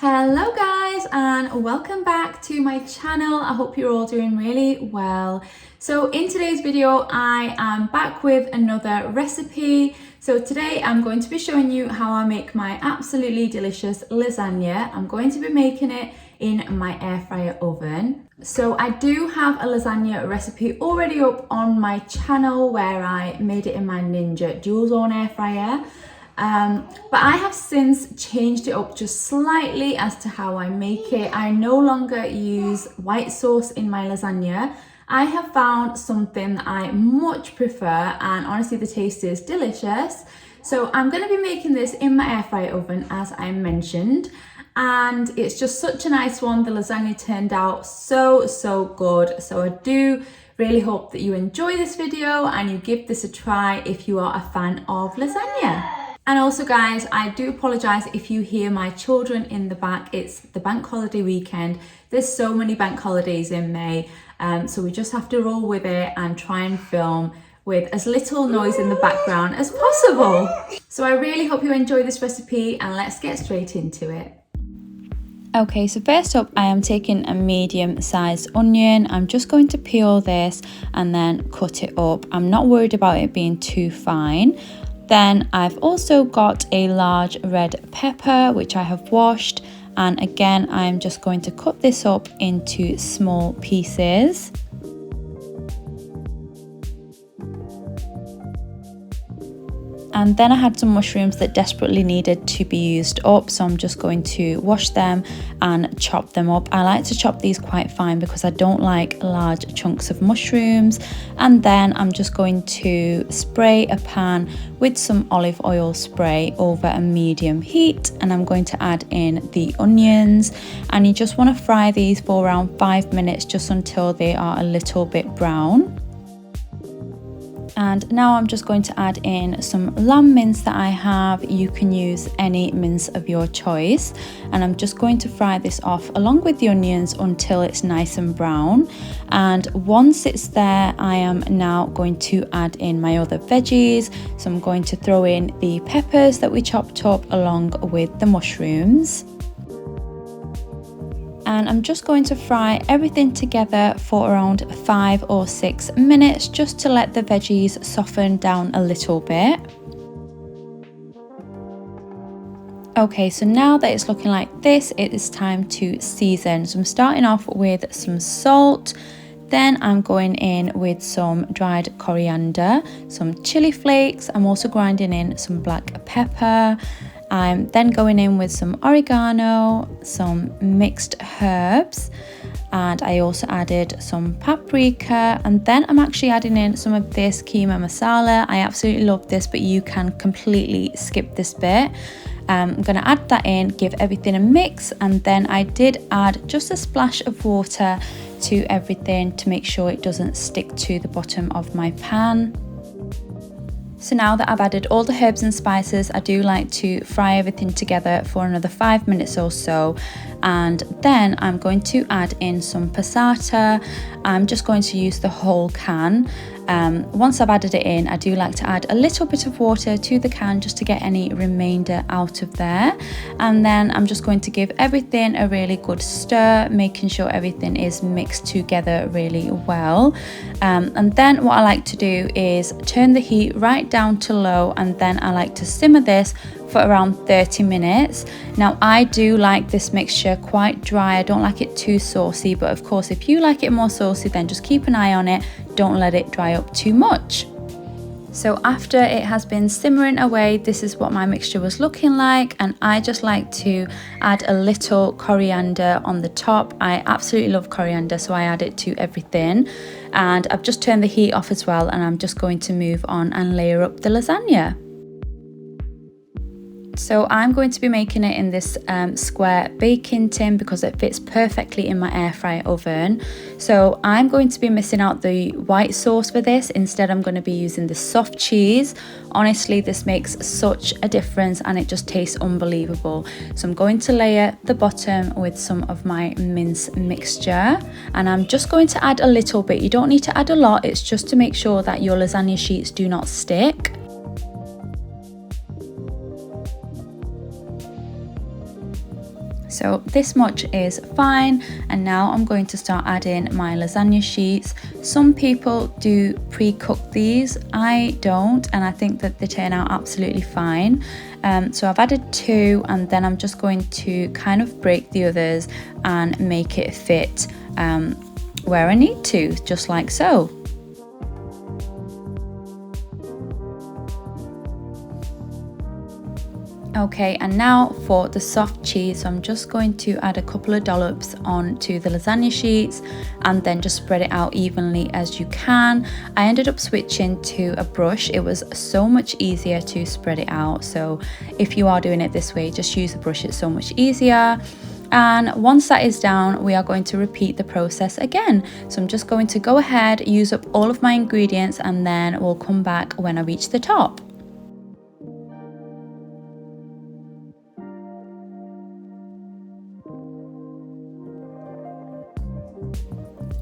Hello guys, and welcome back to my channel. I hope you're all doing really well. So in today's video I am back with another recipe. So today I'm going to be showing you how I make my absolutely delicious lasagna. I'm going to be making it in my air fryer oven. So I do have a lasagna recipe already up on my channel where I made it in my Ninja dual zone air fryer. But I have since changed it up just slightly as to how I make it. I no longer use white sauce in my lasagna. I have found something that I much prefer, and honestly the taste is delicious. So I'm going to be making this in my air fryer oven as I mentioned, and it's just such a nice one. The lasagna turned out so good. So I do really hope that you enjoy this video and you give this a try if you are a fan of lasagna. And also guys, I do apologise if you hear my children in the back. It's the bank holiday weekend. There's so many bank holidays in May, so we just have to roll with it and try and film with as little noise in the background as possible. So I really hope you enjoy this recipe, and let's get straight into it. Okay, so first up I am taking a medium-sized onion. I'm just going to peel this and then cut it up. I'm not worried about it being too fine. Then I've also got a large red pepper which I have washed, and again I'm just going to cut this up into small pieces. And then I had some mushrooms that desperately needed to be used up, so I'm just going to wash them and chop them up. I like to chop these quite fine because I don't like large chunks of mushrooms. And then I'm just going to spray a pan with some olive oil spray over a medium heat, and I'm going to add in the onions, and you just want to fry these for around 5 minutes just until they are a little bit brown. And now I'm just going to add in some lamb mince that I have. You can use any mince of your choice, and I'm just going to fry this off along with the onions until it's nice and brown. And once it's there, I am now going to add in my other veggies. So I'm going to throw in the peppers that we chopped up along with the mushrooms. And I'm just going to fry everything together for around 5 or 6 minutes just to let the veggies soften down a little bit. Okay, so now that it's looking like this, it is time to season. So I'm starting off with some salt. Then I'm going in with some dried coriander, some chili flakes. I'm also grinding in some black pepper. I'm then going in with some oregano, some mixed herbs, and I also added some paprika, and then I'm actually adding in some of this qeema masala. I absolutely love this, but you can completely skip this bit. I'm going to add that in, give everything a mix, and then I did add just a splash of water to everything to make sure it doesn't stick to the bottom of my pan. So now that I've added all the herbs and spices, I do like to fry everything together for another 5 minutes or so, and then I'm going to add in some passata. I'm just going to use the whole can. Once I've added it in, I do like to add a little bit of water to the can just to get any remainder out of there. And then I'm just going to give everything a really good stir, making sure everything is mixed together really well. And then what I like to do is turn the heat right down to low, and then I like to simmer this for around 30 minutes. Now I do like this mixture quite dry. I don't like it too saucy, but of course if you like it more saucy, then just keep an eye on it. Don't let it dry up too much. So after it has been simmering away, this is what my mixture was looking like, and I just like to add a little coriander on the top. I absolutely love coriander, so I add it to everything. And I've just turned the heat off as well, and I'm just going to move on and layer up the lasagna. So I'm going to be making it in this square baking tin because it fits perfectly in my air fryer oven. So I'm going to be missing out the white sauce for this. Instead, I'm going to be using the soft cheese. Honestly, this makes such a difference and it just tastes unbelievable. So I'm going to layer the bottom with some of my mince mixture, and I'm just going to add a little bit. You don't need to add a lot. It's just to make sure that your lasagna sheets do not stick. so this much is fine, and now I'm going to start adding my lasagna sheets. Some people do pre-cook these, I don't, and I think that they turn out absolutely fine. So I've added 2, and then I'm just going to kind of break the others and make it fit where I need to, just like so. Okay, and now for the soft cheese. So I'm just going to add a couple of dollops onto the lasagna sheets and then just spread it out evenly as you can. I ended up switching to a brush. It was so much easier to spread it out. So if you are doing it this way, just use a brush, it's so much easier. And once that is down, we are going to repeat the process again. So I'm just going to go ahead, use up all of my ingredients, and then we'll come back when I reach the top.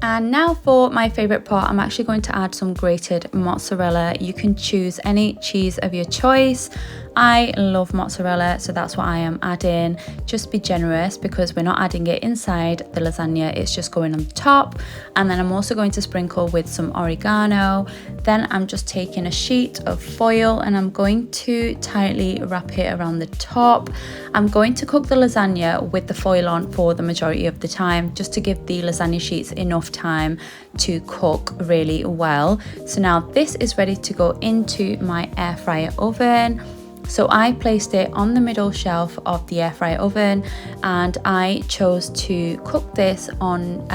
And now for my favourite part, I'm actually going to add some grated mozzarella. You can choose any cheese of your choice. I love mozzarella, so that's what I am adding. Just be generous because we're not adding it inside the lasagna, it's just going on the top. And then I'm also going to sprinkle with some oregano. Then I'm just taking a sheet of foil and I'm going to tightly wrap it around the top. I'm going to cook the lasagna with the foil on for the majority of the time, just to give the lasagna sheets enough time to cook really well. So now this is ready to go into my air fryer oven. So I placed it on the middle shelf of the air fryer oven, and I chose to cook this on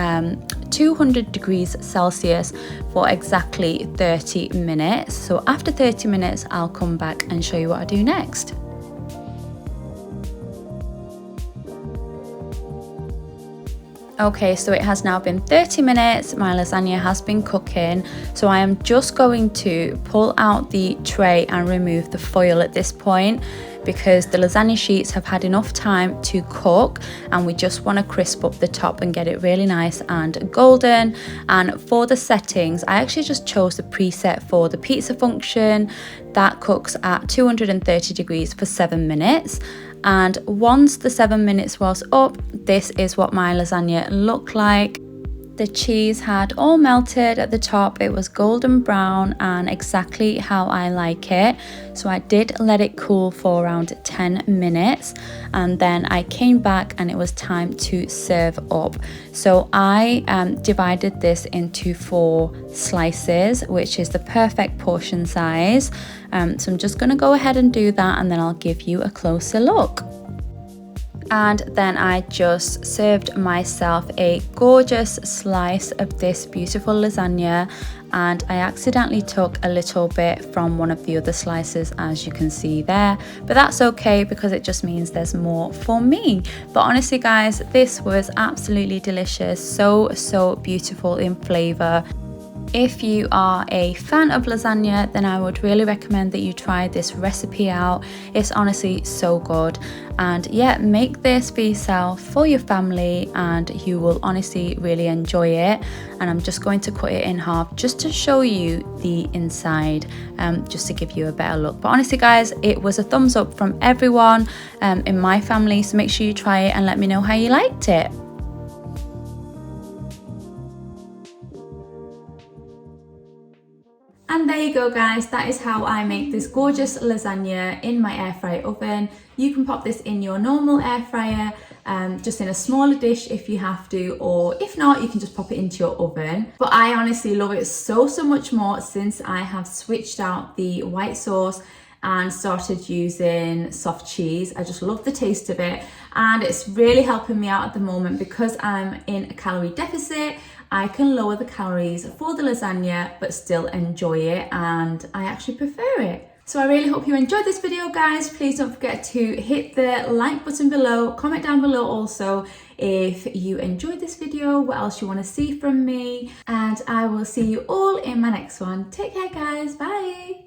200 degrees Celsius for exactly 30 minutes. So after 30 minutes, I'll come back and show you what I do next. Okay, so it has now been 30 minutes, my lasagna has been cooking, so I am just going to pull out the tray and remove the foil at this point, because the lasagna sheets have had enough time to cook and we just want to crisp up the top and get it really nice and golden. And for the settings, I actually just chose the preset for the pizza function that cooks at 230 degrees for 7 minutes. And once the 7 minutes was up, this is what my lasagna looked like. The cheese had all melted at the top, it was golden brown and exactly how I like it. So I did let it cool for around 10 minutes and then I came back and it was time to serve up. So I divided this into 4 slices, which is the perfect portion size. So I'm just going to go ahead and do that and then I'll give you a closer look. And then I just served myself a gorgeous slice of this beautiful lasagna, and I accidentally took a little bit from one of the other slices, as you can see there, but that's okay because it just means there's more for me. But honestly guys, this was absolutely delicious, so beautiful in flavour. If you are a fan of lasagna, then I would really recommend that you try this recipe out. It's honestly so good. And yeah, make this for yourself, for your family, and you will honestly really enjoy it. And I'm just going to cut it in half just to show you the inside, just to give you a better look. But honestly guys, it was a thumbs up from everyone in my family, so make sure you try it and let me know how you liked it. And there you go guys, that is how I make this gorgeous lasagna in my air fryer oven. You can pop this in your normal air fryer, just in a smaller dish if you have to, or if not, you can just pop it into your oven. But I honestly love it so much more since I have switched out the white sauce and started using soft cheese. I just love the taste of it, and it's really helping me out at the moment because I'm in a calorie deficit. I can lower the calories for the lasagna but still enjoy it, and I actually prefer it. So I really hope you enjoyed this video guys. Please don't forget to hit the like button below, comment down below also if you enjoyed this video, what else you want to see from me, and I will see you all in my next one. Take care guys, bye.